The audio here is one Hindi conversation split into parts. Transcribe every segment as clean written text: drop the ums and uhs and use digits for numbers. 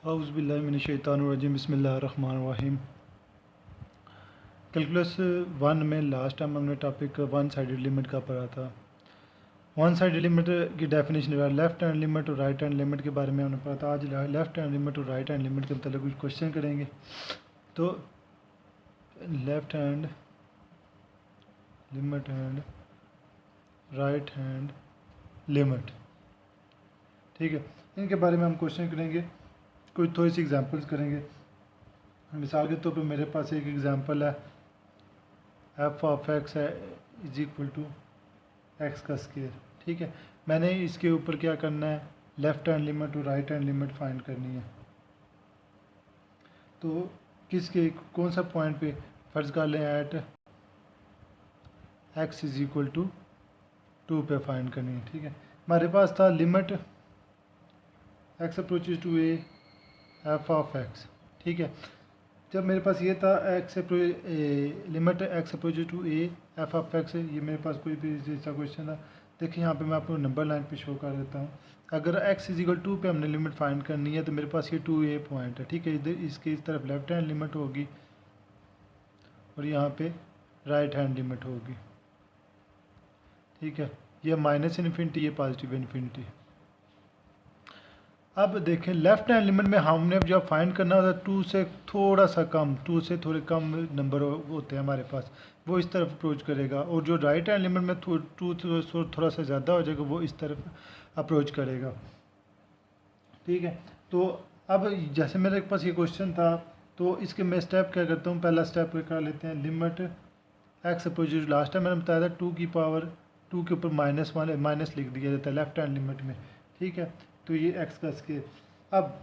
औज़ुबिल्लाहिमिनश्शैतानिर्रजीम बिस्मिल्लाहिर्रहमानिर्रहीम। कैलकुलस 1 में लास्ट टाइम हमने टॉपिक वन साइडेड लिमिट का पढ़ा था। वन साइडेड लिमिट की डेफिनेशन लेफ़्ट हैंड लिमिट और राइट हैंड लिमिट के बारे में हमने पढ़ा था। आज लेफ़्ट हैंड लिमिट और राइट हैंड लिमिट के मतलब कुछ क्वेश्चन करेंगे। तो left hand limit and right hand limit, ठीक है, इनके बारे में हम क्वेश्चन करेंगे। कोई थोड़ी सी एग्जांपल्स करेंगे। मिसाल के तौर पे मेरे पास एक एग्जांपल है, एफ ऑफ एक्स है इज इक्वल टू एक्स का स्क्वायर, ठीक है। मैंने इसके ऊपर क्या करना है, लेफ़्ट हैंड लिमिट और राइट हैंड लिमिट फाइंड करनी है। तो किसके कौन सा पॉइंट पे, फर्ज कर लें at x is equal to 2 पे फाइंड करनी है, ठीक है। हमारे पास था limit x approaches to a f of x, ठीक है। जब मेरे पास ये था limit x approaches to a f of x, ये मेरे पास कोई भी जैसा क्वेश्चन था। देखिए यहाँ पे मैं आपको नंबर लाइन पे शो कर देता हूँ। अगर एक्स इज इक्वल 2 पे हमने लिमिट फाइंड करनी है तो मेरे पास ये 2a पॉइंट है, ठीक है। इधर इसके इस तरफ लेफ्ट हैंड लिमिट होगी और यहाँ पे राइट हैंड लिमिट होगी, ठीक है। ये माइनस इन्फिनिटी, ये पॉजिटिव इन्फिनिटी। अब देखें लेफ्ट हैंड लिमिट में हमने जब फाइंड करना होता है 2 से थोड़ा सा कम, 2 से थोड़े कम नंबर होते हैं हमारे पास, वो इस तरफ अप्रोच करेगा। और जो राइट हैंड लिमिट में 2 थोड़ा सा ज़्यादा हो जाएगा, वो इस तरफ अप्रोच करेगा, ठीक है। तो अब जैसे मेरे पास ये क्वेश्चन था, तो इसके मैं स्टेप क्या करता हूँ, पहला स्टेप कर लेते हैं। Limit x approach, last time मैंने बताया था 2 की पावर 2 के ऊपर माइनस लिख दिया जाता है लेफ्ट हैंड लिमिट में, ठीक है। तो ये एक्स का स्केल। अब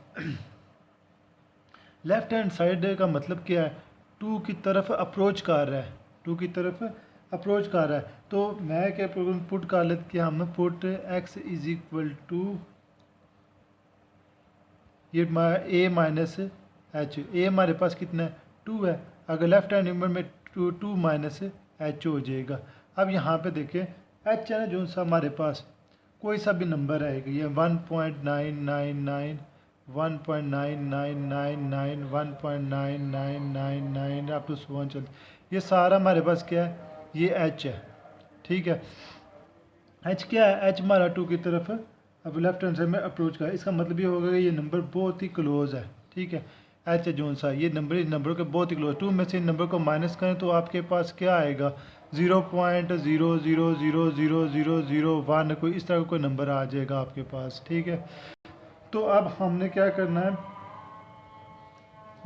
लेफ्ट हैंड साइड का मतलब क्या है, 2 की तरफ अप्रोच कर रहा है, 2 की तरफ अप्रोच कर रहा है। तो मैं क्या पुट कर लेते कि हम put x is equal to ये ए माइनस एच। ए हमारे पास कितना है, 2 है। अगर लेफ्ट हैंड लिमिट में 2 माइनस एच हो जाएगा। अब यहाँ पे देखें एच है ना, जो सा हमारे पास कोई सा भी नंबर आएगा, ये 1.999 1.9999 1.9999 अप टू 1 चल, ये सारा हमारे पास क्या है, ये एच है, ठीक है। एच क्या है, एच हमारा 2 की तरफ अब लेफ्ट हैंड साइड में अप्रोच का, इसका मतलब ये होगा कि ये नंबर बहुत ही क्लोज है, ठीक है। एच जो सा ये नंबर इन नंबरों के बहुत ही क्लोज, 2 में से इन नंबर को माइनस करें तो आपके पास क्या आएगा, 0.00000001, कोई इस तरह का कोई नंबर आ जाएगा आपके पास, ठीक है। तो अब हमने क्या करना है,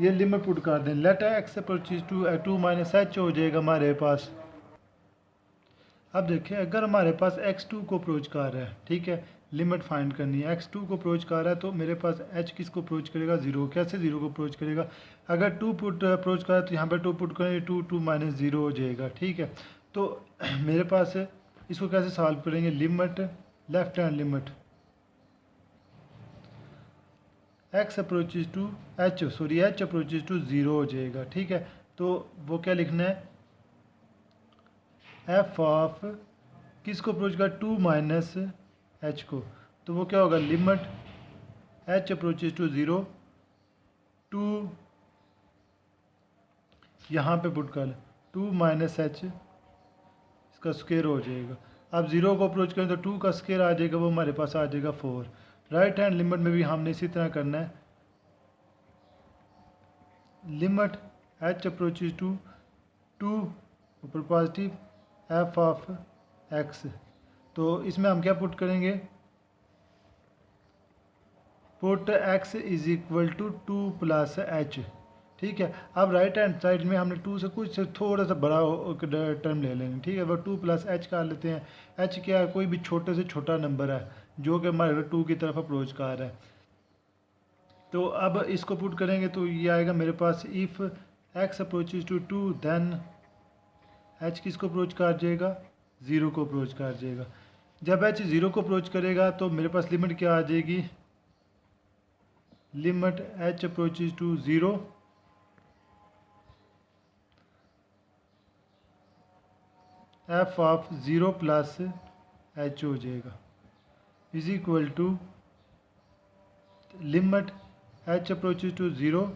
ये लिमिट पुट कर दें। Let x approaches to 2 minus h हो जाएगा हमारे पास। अब देखिए अगर हमारे पास x2 को अप्रोच कर रहा है, ठीक है, लिमिट फाइंड करनी है, x2 को अप्रोच कर रहा है तो मेरे पास h किसको अप्रोच करेगा, 0। कैसे 0 को अप्रोच करेगा, अगर 2 पुट अप्रोच करा तो यहाँ पर 2 पुट करेंगे, 2 माइनस 0 हो जाएगा, ठीक है। तो मेरे पास इसको कैसे सॉल्व करेंगे, limit left hand limit x approaches to h approaches to 0 हो जाएगा, ठीक है। तो वो क्या लिखना है, एफ ऑफ किसको अप्रोच कर, 2 माइनस एच को, तो वो क्या होगा, लिमिट एच अप्रोचेज टू 0 2 यहाँ पे पुट कर 2 माइनस एच, इसका स्क्वायर हो जाएगा। अब 0 को अप्रोच करें तो 2 का स्क्वायर आ जाएगा, वो हमारे पास आ जाएगा 4। राइट हैंड लिमिट में भी हमने इसी तरह करना है, लिमिट एच अप्रोचेज टू 2 ऊपर पॉजिटिव एफ ऑफ एक्स, तो इसमें हम क्या पुट करेंगे, put x is equal to 2 plus h, ठीक है। अब राइट हैंड साइड में हमने 2 से कुछ थोड़ा सा बड़ा टर्म ले लेंगे, ठीक है। वो 2 प्लस एच कर लेते हैं। एच क्या है, कोई भी छोटे से छोटा नंबर है जो कि हमारे 2 की तरफ अप्रोच कर रहा है। तो अब इसको पुट करेंगे तो ये आएगा मेरे पास, if x approaches to 2 then h किसको अप्रोच कर जाएगा, 0 को अप्रोच कर जाएगा। जब एच 0 को अप्रोच करेगा तो मेरे पास लिमिट क्या आ जाएगी, limit h approaches to 0 f of 0 plus h हो जाएगा, is equal to limit h approaches to 0,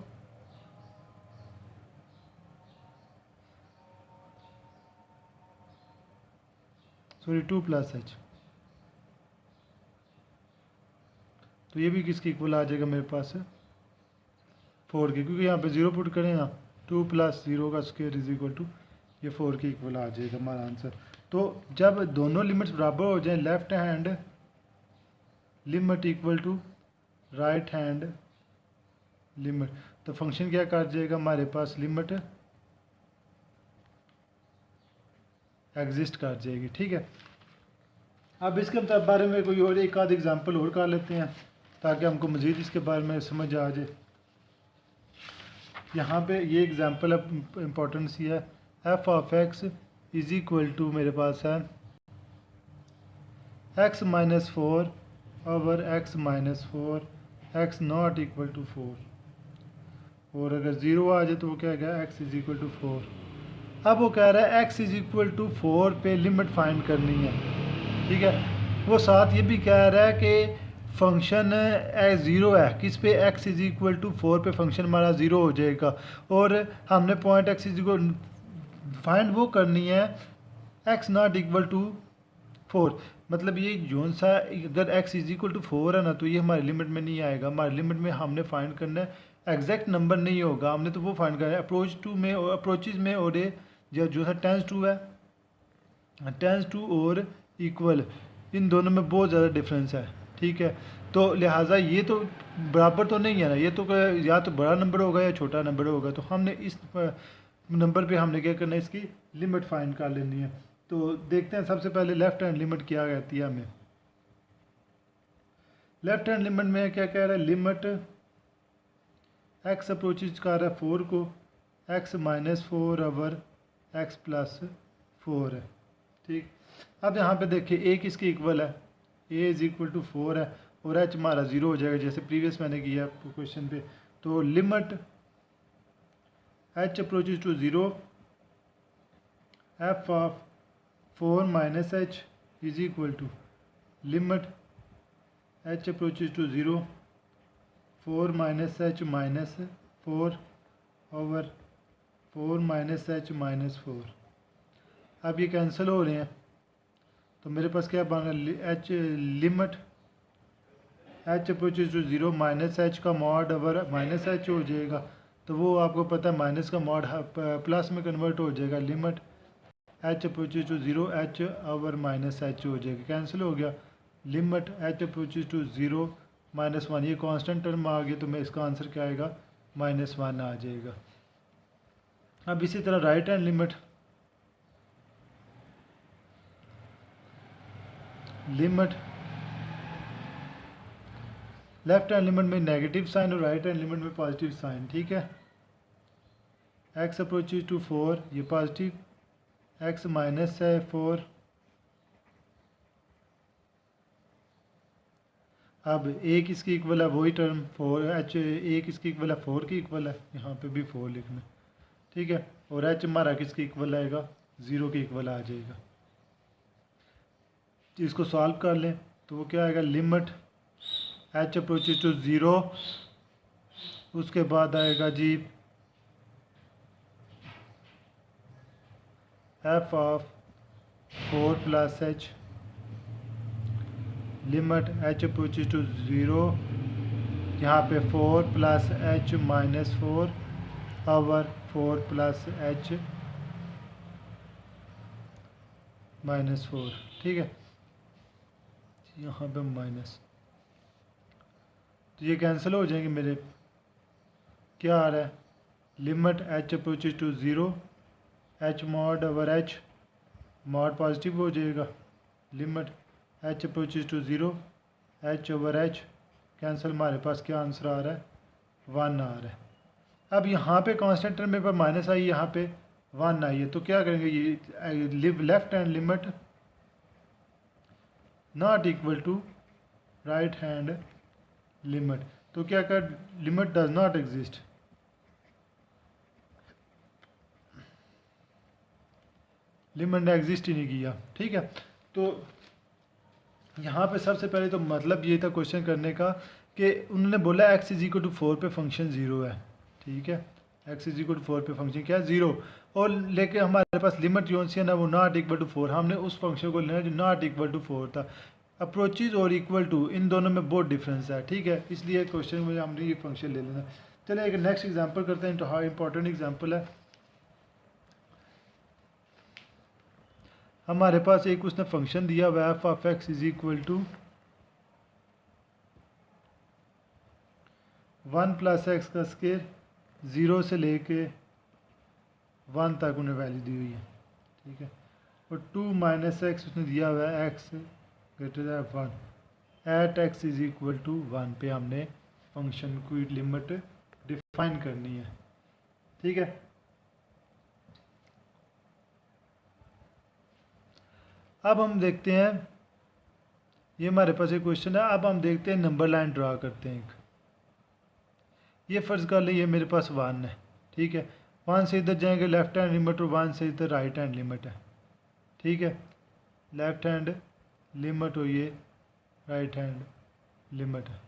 sorry 2 plus h, तो ये भी किसके इक्वल आ जाएगा मेरे पास 4 के, क्योंकि यहाँ पे 0 पुट करें ना, 2 प्लस 0 का स्क्वायर इज इक्वल टू ये 4 के इक्वल आ जाएगा हमारा आंसर। तो जब दोनों लिमिट्स बराबर हो जाएं, left hand limit equal to right hand limit, तो फंक्शन क्या कर जाएगा हमारे पास, लिमिट एग्जिस्ट कर जाएगी। ठीक है, अब इसके बारे में कोई और एक आध एग्जांपल और कर लेते हैं ताकि हमको मज़ीद इसके बारे में समझ आ जाए। यहाँ पे ये एग्जांपल इम्पोर्टेंट सी है, f of x is equal to मेरे पास है x minus 4 over x minus 4 x not equal to 4, और अगर 0 आ जाए तो वो क्या है, एक्स इज इक्वल टू 4। अब वो कह रहा है एक्स इज इक्वल टू 4 पे लिमिट फाइंड करनी है। ठीक है, वो साथ ये भी कह रहा है कि फंक्शन ज़ीरो है किस पे, एक्स इज इक्वल टू 4 पे फंक्शन हमारा ज़ीरो हो जाएगा, और हमने point x is equal find वो करनी है एक्स नॉट इक्वल टू 4। मतलब ये जोन सा, अगर एक्स इज इक्वल टू 4 है ना, तो ये हमारी लिमिट में नहीं आएगा। हमारी लिमिट में हमने फाइंड करना है एग्जैक्ट नंबर नहीं होगा, हमने तो वो फाइंड करना है अप्रोच टू में, और अप्रोचेज में, और ये जो है टेंस टू है, टेंस टू और इक्वल, इन दोनों में बहुत ज़्यादा डिफरेंस है। ठीक है, तो लिहाजा ये तो बराबर तो नहीं है ना, ये तो या तो बड़ा नंबर होगा या छोटा नंबर होगा, तो हमने इस नंबर पे हमने क्या करना है, इसकी लिमिट फाइंड कर लेनी है। तो देखते हैं सबसे पहले लेफ्ट हैंड लिमिट क्या कहती है हमें। लेफ्ट हैंड लिमिट में क्या कह रहा है, लिमिट एक्स अप्रोचेज कर रहा है 4 को, x minus 4 over x plus 4 है। ठीक, अब यहाँ पे देखिए ए किसकी इक्वल है, ए इज इक्वल टू 4 है, और एच हमारा 0 हो जाएगा जैसे प्रीवियस मैंने किया क्वेश्चन पे। तो limit h approaches to 0 f of 4 minus h is equal to limit h approaches to 0 4 minus h minus 4 over 4 minus h minus 4। अब ये कैंसिल हो रहे हैं, तो मेरे पास क्या बन रहा है, h limit h approaches to 0 minus h का मॉड ओवर माइनस एच हो जाएगा, तो वो आपको पता है माइनस का मॉड प्लस में कन्वर्ट हो जाएगा, limit h approaches to 0 h over minus h हो जाएगा, कैंसिल हो गया। Limit h approaches to 0 minus 1, ये कांस्टेंट टर्म आ गया, तो मैं इसका आंसर क्या आएगा, -1 आ जाएगा। अब इसी तरह right hand limit, limit left hand limit में नेगेटिव साइन और राइट हैंड लिमिट में पॉजिटिव साइन। ठीक है, एक्स अप्रोचेज टू 4 ये पॉजिटिव, एक्स माइनस है 4, अब ए किसकी इक्वल है, वही टर्म 4, एच ए किसकी इक्वल है, 4 की इक्वल है, यहाँ पे भी 4 लिखना। ठीक है, और एच हमारा किसकी इक्वल आएगा, 0 की इक्वल आ जाएगा। इसको सॉल्व कर लें तो वो क्या आएगा, लिमिट एच अप्रोचेज टू 0, उसके बाद आएगा g f of 4 plus h, limit h approaches to 0, यहाँ पे 4 plus h minus 4 over 4 plus h minus 4। ठीक है, यहाँ पे माइनस, तो ये कैंसिल हो जाएंगे मेरे, क्या आ रहा है, limit h approaches to 0 h mod over h, mod positive हो जाएगा, limit h approaches to 0 h over h, cancel, हमारे पास क्या आंसर आ रहा है, 1 आ रहा है। अब यहाँ पे कांस्टेंट टर्म में पर माइनस आई, यहाँ पे 1 आई है, तो क्या करेंगे, ये left hand limit not equal to right hand limit, तो क्या कर, limit does not exist, limit ने एग्जिस्ट ही नहीं किया। ठीक है, तो यहाँ पे सबसे पहले तो मतलब ये था क्वेश्चन करने का कि उन्होंने बोला x इज इक्वल टू 4 पे फंक्शन ज़ीरो है, ठीक है, x इज इक्वल टू 4 पे फंक्शन क्या है, ज़ीरो, और लेके हमारे पास लिमिट जो सी है ना वो नॉट इक्वल टू 4, हमने उस फंक्शन को लेना जो नॉट इक्वल टू 4 था। अप्रोचेज और इक्वल टू इन दोनों में बहुत डिफरेंस है, ठीक है, इसलिए क्वेश्चन में हमने ये फंक्शन ले लेना। चलिए एक नेक्स्ट एग्जांपल करते हैं, तो हाँ इंपॉर्टेंट एग्जांपल है। हमारे पास एक उसने फंक्शन दिया हुआ है f of x is equal to 1 plus x का स्केयर, 0 से लेके 1 तक उन्हें वैल्यू दी हुई है, ठीक है, और 2 माइनस एक्स उसने दिया हुआ है x greater than 1 at x is equal to 1 पे हमने फंक्शन की लिमिट डिफाइन करनी है, ठीक है। अब हम देखते हैं, ये हमारे पास एक क्वेश्चन है, अब हम देखते हैं नंबर लाइन ड्रा करते हैं। ये फ़र्ज़ कर लें ये मेरे पास 1 है, ठीक है, 1 से इधर जाएंगे लेफ्ट हैंड लिमिट और 1 से इधर राइट हैंड लिमिट है, ठीक है, लेफ्ट हैंड लिमिट और ये राइट हैंड लिमिट है।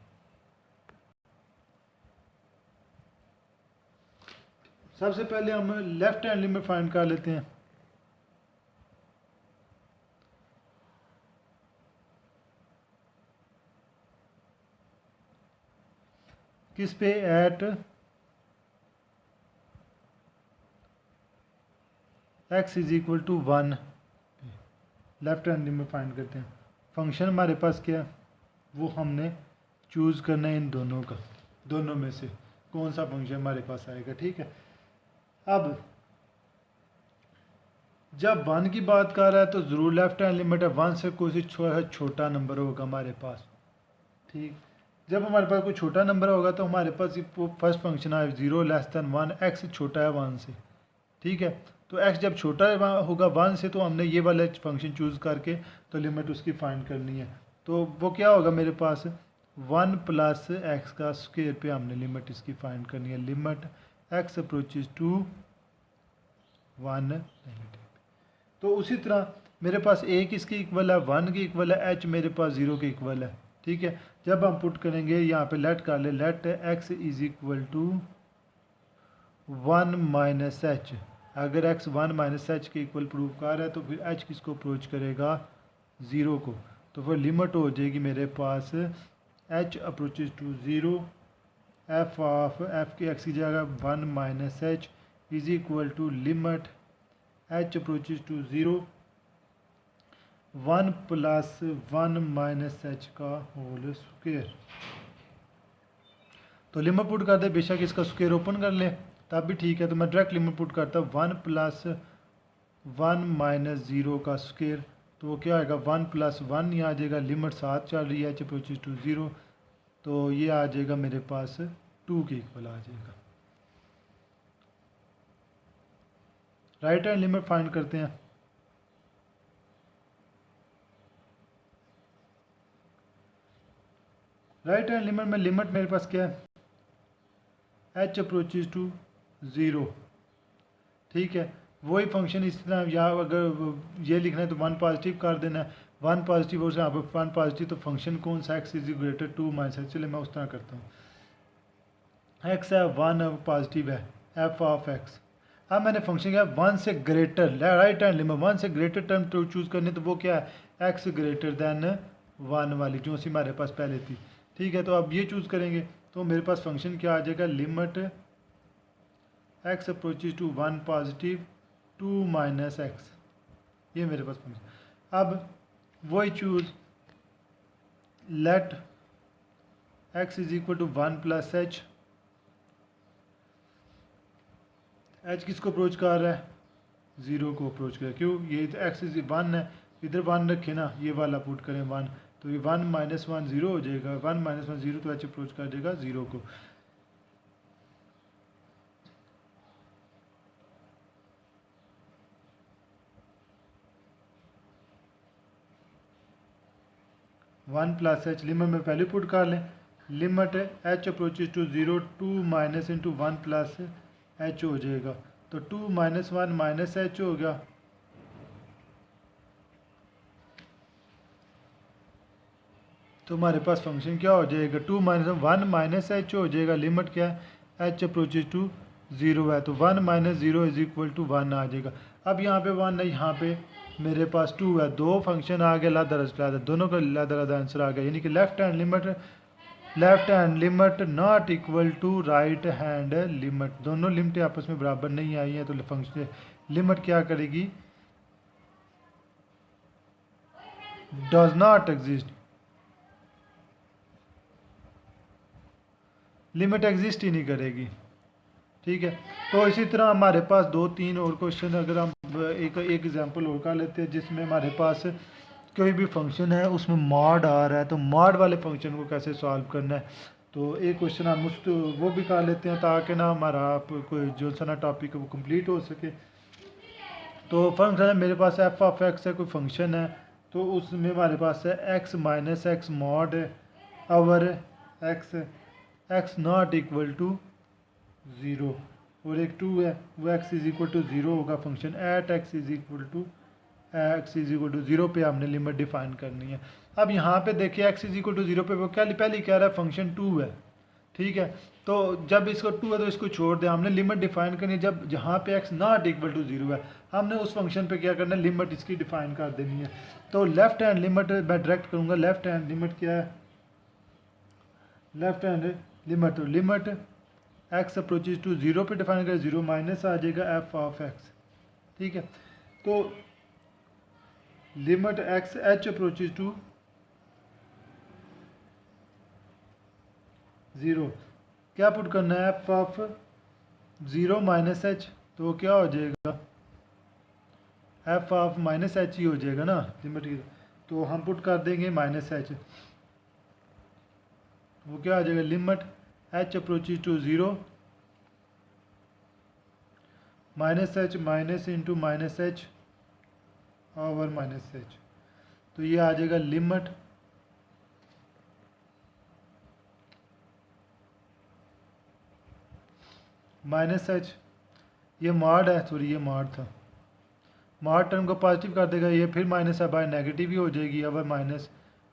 सबसे पहले हम लेफ्ट हैंड लिमिट फाइंड कर लेते हैं। किस पे, at x is equal to 1 left hand limit find करते हैं। फंक्शन हमारे पास क्या है वो हमने चूज़ करना है इन दोनों का, दोनों में से कौन सा फंक्शन हमारे पास आएगा, ठीक है। अब जब 1 की बात कर रहा है तो ज़रूर लेफ्ट हैंड लिमिट है, 1 से कोई छोटा नंबर होगा हमारे पास, ठीक। जब हमारे पास कोई छोटा नंबर होगा तो हमारे पास वो फर्स्ट फंक्शन है 0 लेस दैन 1, एक्स छोटा है 1 से, ठीक है। तो एक्स जब छोटा होगा 1 से तो हमने ये वाला फंक्शन चूज़ करके तो लिमिट उसकी फाइंड करनी है। तो वो क्या होगा मेरे पास 1 प्लस एक्स का स्क्वायर पे हमने लिमिट इसकी फाइंड करनी है, limit x approaches to 1 negative. तो उसी तरह मेरे पास ए किसकी इक्वल है, 1 की इक्वल है, एच मेरे पास 0 के इक्वल है, ठीक है। जब हम पुट करेंगे यहाँ पे लेट कर ले, let x is equal to 1 minus h, अगर एक्स 1 माइनस एच के इक्वल प्रूव कर रहा है तो फिर एच किसको अप्रोच करेगा, 0 को, तो फिर लिमिट हो जाएगी मेरे पास h approaches to 0, f of f की एक्स की जगह 1 minus h is equal to limit h approaches to 0 1 plus 1 minus h का होल स्क्वायर। तो लिमिट पुट करते बेशक इसका स्क्वायर ओपन कर ले तब भी ठीक है, तो मैं डायरेक्ट लिमिट पुट करता हूँ 1 प्लस 1 माइनस 0 का स्क्वायर, तो वो क्या आएगा 1 प्लस 1 ये आ जाएगा, लिमिट साथ चल रही है एच अप्रोचेज टू 0, तो ये आ जाएगा मेरे पास 2 के इक्वल आ जाएगा। राइट हैंड लिमिट फाइंड करते हैं। राइट हैंड लिमिट में लिमिट मेरे पास क्या है, एच अप्रोचेज टू 0, ठीक है। वही फंक्शन इस तरह, या अगर ये लिखना है तो 1 पॉजिटिव कर देना है, 1 पॉजिटिव और यहाँ पर 1 पॉजिटिव, तो फंक्शन कौन सा x is greater 2 minus x, चलिए मैं उस तरह करता हूँ। एक्स है 1 पॉजिटिव है, एफ ऑफ एक्स, अब मैंने फंक्शन किया 1 से ग्रेटर, राइट हैंड लिमिट 1 से ग्रेटर टर्म तो चूज़ करनी, तो वो क्या है एक्स ग्रेटर दैन 1 वाली जो सी हमारे पास पहले थी, ठीक है। तो अब ये चूज़ करेंगे तो मेरे पास फंक्शन क्या आ जाएगा, limit x approaches to 1 positive 2 minus x, ये मेरे पास फंक्शन। अब वही choose let x is equal to 1 plus h, h किसको अप्रोच कर रहा है, 0 को अप्रोच कर रहा है, क्यों, ये एक्स इज 1 है, इधर 1 रखे ना, ये वाला पुट करें 1, तो ये 1 माइनस 1 0 हो जाएगा, 1 माइनस 1 0, तो एच अप्रोच कर देगा 0 को। वन प्लस एच लिमिट में पहले पुट कर लें, limit h approaches to 0 2 minus into 1 plus h हो जाएगा, तो 2 माइनस 1 माइनस एच हो गया, तो हमारे पास फंक्शन क्या हो जाएगा, 2 माइनस 1 माइनस एच हो जाएगा, लिमिट क्या है एच अप्रोचेज टू 0 है, तो 1 माइनस 0 इज इक्वल टू 1 आ जाएगा। अब यहाँ पे 1 है, यहाँ पे मेरे पास 2 है, दो फंक्शन आ गए अलग, दोनों का अलग आंसर आ गया, यानी कि left hand limit not equal to right hand limit, दोनों लिमिटें आपस में बराबर नहीं आई हैं, तो फंक्शन लिमिट क्या करेगी, does not exist, limit exist ही नहीं करेगी। ठीक है, तो इसी तरह हमारे पास 2-3 और क्वेश्चन, अगर हम एक एग्जांपल और कर लेते हैं जिसमें हमारे पास कोई भी फंक्शन है उसमें मॉड आ रहा है, तो मॉड वाले फंक्शन को कैसे सॉल्व करना है, तो एक क्वेश्चन हम वो भी कर लेते हैं ताकि ना हमारा कोई जो सा ना टॉपिक है वो कंप्लीट हो सके। तो फंक्शन है मेरे पास एफ ऑफ एक्स है, कोई फंक्शन है, तो उसमें हमारे पास है x minus x mod over x not equal to 0, और एक 2 है वो x इज इक्वल टू 0 होगा, function at x is equal to 0 पे हमने लिमिट डिफाइन करनी है। अब यहाँ पे देखिए x इज इक्वल टू 0 पे वो क्या पहले कह रहा है फंक्शन 2 है, ठीक है, तो जब इसको 2 है तो इसको छोड़ दें, हमने लिमिट डिफाइन करनी है, जब जहाँ पे x नॉट इक्वल टू 0 है हमने उस फंक्शन पे क्या करना है, लिमिट इसकी डिफाइन कर देनी है। तो लेफ्ट हैंड लिमिट मैं डायरेक्ट करूँगा, लेफ्ट हैंड लिमिट क्या है, left hand limit x approaches to 0 पे डिफाइन करें, 0 माइनस आ जाएगा f ऑफ x, ठीक है, तो limit x h approaches to 0 क्या पुट करना है, f ऑफ 0 माइनस h, तो क्या हो जाएगा f ऑफ माइनस h ही हो जाएगा ना लिमिट की, तो हम पुट कर देंगे माइनस h, वो क्या आ जाएगा, limit h approaches to 0 minus h minus into minus h over minus h, तो ये आ जाएगा लिमिट माइनस h, ये मॉड है, सॉरी ये मॉड था, मॉड टर्म को पॉजिटिव कर देगा, ये फिर माइनस है बाय नेगेटिव ही हो जाएगी ओवर माइनस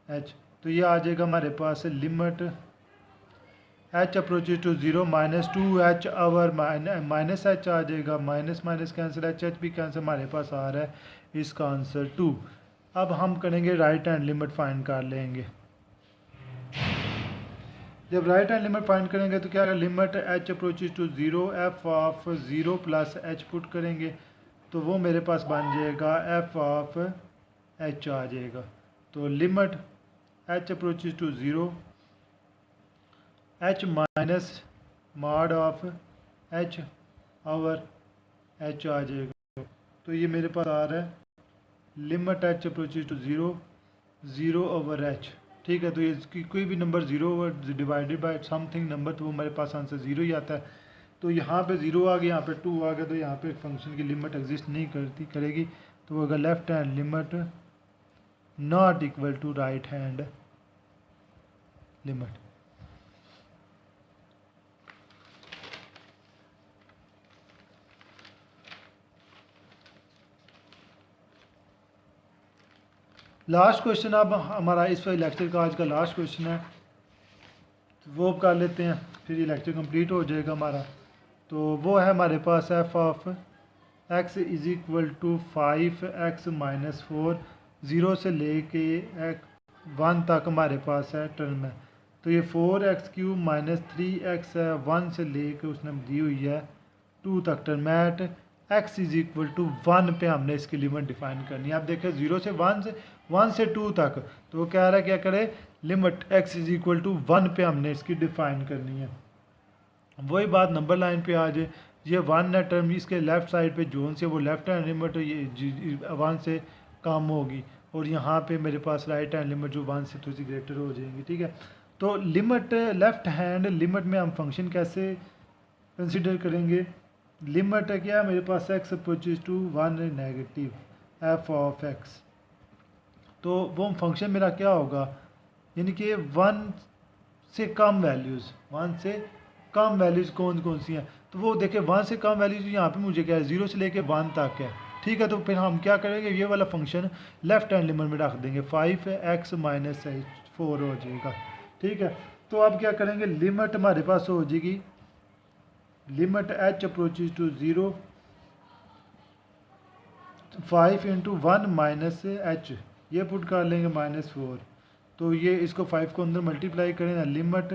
h, तो ये आ जाएगा हमारे पास limit h approaches to 0 minus 2h over minus h आ जाएगा, माइनस माइनस कैंसिल, h भी कैंसिल, हमारे पास आ रहा है इसका आंसर 2। अब हम करेंगे राइट हैंड लिमिट फाइंड कर लेंगे, जब राइट हैंड लिमिट फाइंड करेंगे तो क्या limit h approaches to 0 f of 0 plus h put करेंगे, तो वो मेरे पास बन जाएगा f ऑफ h आ जाएगा, तो limit h approaches to 0 h minus mod of h over h आ जाएगा, तो ये मेरे पास आ रहा है limit h approaches to 0 over h, ठीक है, तो इसकी कोई भी number 0 over divided by something number, तो वो मेरे पास आंसर 0 ही आता है, तो यहाँ पे 0 आ गया, यहाँ पे 2 आ गया, तो यहाँ पे फंक्शन की लिमिट एग्जिस्ट नहीं करेगी, तो वो अगर left hand limit not equal to right hand limit. Last question अब हमारा इस लेक्चर का आज का लास्ट क्वेश्चन है, तो वो कर लेते हैं, फिर ये लेक्चर कंप्लीट हो जाएगा हमारा। तो वो है हमारे पास f of x is equal to 5x minus 4, 0 से लेके 1 तक हमारे पास है टर्म है, तो ये 4x³ माइनस 3x है, 1 से लेके उसने दी हुई है 2 तक term at x is equal to 1 पे हमने इसकी लिमिट डिफाइन करनी है। आप देखें 0 से 1 से 2 तक, तो वो कह रहा है क्या करे, limit x is equal to 1 पे हमने इसकी डिफाइन करनी है। वही बात नंबर लाइन पे आ जाए, ये 1 है टर्म, इसके लेफ्ट साइड पे जोन से वो लेफ्ट हैंड लिमिट ये 1 से कम होगी, और यहाँ पे मेरे पास राइट हैंड लिमिट जो 1 से थोड़ी सी ग्रेटर हो जाएंगी, ठीक है। तो लिमिट लेफ्ट हैंड लिमिट में हम फंक्शन कैसे कंसिडर करेंगे, लिमिट है क्या मेरे पास x approaches to 1 negative f of x, तो वो फंक्शन मेरा क्या होगा, यानी कि 1 से कम वैल्यूज़, 1 से कम वैल्यूज़ कौन कौन सी हैं, तो वो देखें 1 से कम वैल्यूज़ यहाँ पे मुझे क्या है 0 से लेके 1 तक है, ठीक है। तो फिर हम क्या करेंगे, ये वाला फंक्शन लेफ्ट हैंड लिमिट में रख देंगे, 5x माइनस 4 हो जाएगा। ठीक है, तो अब क्या करेंगे, लिमिट हमारे पास हो जाएगी, limit h approaches to 0 5 into 1 minus h, ये पुट कर लेंगे -4। तो ये इसको 5 को अंदर मल्टीप्लाई करें ना, limit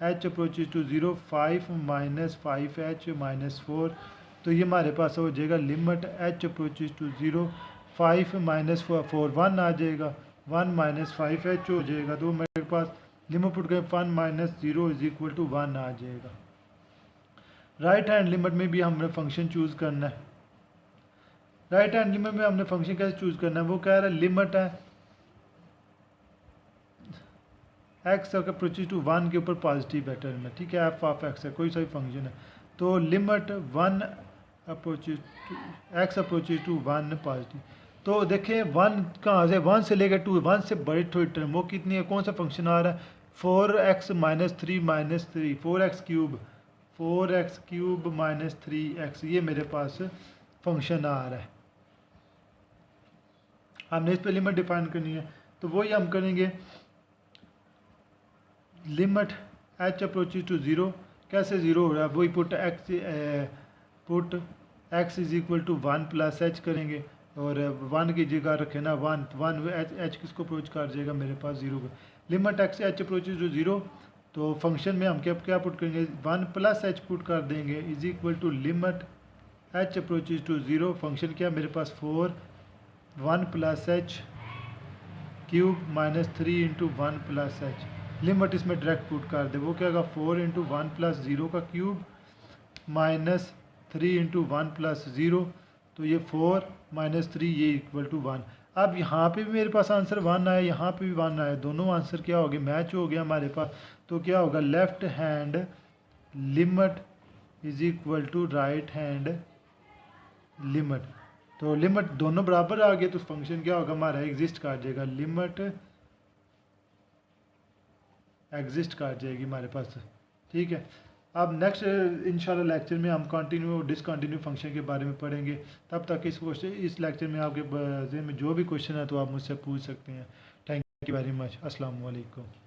h approaches to 0 5 minus 5h minus 4। तो ये हमारे पास हो जाएगा limit h approaches to 0 5 minus 4 1 आ जाएगा, 1 माइनस 5h हो जाएगा। तो मेरे पास लिमिट पुट करें 1 माइनस 0 इज इक्वल टू 1 आ जाएगा। राइट हैंड लिमिट में भी हमने फंक्शन चूज़ करना है। राइट हैंड लिमिट में हमने फंक्शन कैसे चूज़ करना है, वो कह रहा है लिमिट है एक्स अप्रोचेज टू 1 के ऊपर पॉजिटिव है टर्म है। ठीक है, एफ ऑफ एक्स है, कोई सा भी फंक्शन है। तो limit 1 approaches to x approaches to 1 positive. तो देखें 1 कहाँ से, 1 से लेकर 2, 1 से बड़ी थोड़ी टर्म वो कितनी है, कौन सा फंक्शन आ रहा है, 4x minus 3 4x cube minus 3x, ये मेरे पास फंक्शन आ रहा है। हमने इस पर लिमिट डिफाइन करनी है, तो वही हम करेंगे, लिमिट h अप्रोचेज टू 0, कैसे 0 हो रहा है, वही put x is equal to 1 plus h करेंगे, और 1 की जगह रखे ना 1 h किसको अप्रोच कर जाएगा मेरे पास 0 को। Limit x h approaches to 0, तो फंक्शन में हम क्या पुट करेंगे, 1 प्लस एच पुट कर देंगे is equal to limit h approaches to 0, function क्या मेरे पास 4 1 plus h cube minus 3 into 1 plus h. Limit इसमें डायरेक्ट पुट कर दे, वो क्या होगा 4 इंटू 1 प्लस 0 का क्यूब माइनस 3 इंटू 1 प्लस 0, तो ये 4 माइनस 3 ये इक्वल टू 1। अब यहाँ पे भी मेरे पास आंसर 1 आया, यहाँ पे भी 1 आया, दोनों आंसर क्या हो गए, मैच हो गया हमारे पास। तो क्या होगा, left hand limit is equal to right hand limit. तो लिमिट दोनों बराबर आ गए, तो फंक्शन क्या होगा हमारा, एग्जिस्ट कर जाएगा, लिमिट एग्जिस्ट कर जाएगी हमारे पास। ठीक है, अब नेक्स्ट इंशाल्लाह लेक्चर में हम कंटिन्यू डिसकंटिन्यू फंक्शन के बारे में पढ़ेंगे। तब तक इस लेक्चर में आपके ज़हन में जो भी क्वेश्चन है तो आप मुझसे पूछ सकते हैं। Thank you very much. अस्सलाम वालेकुम।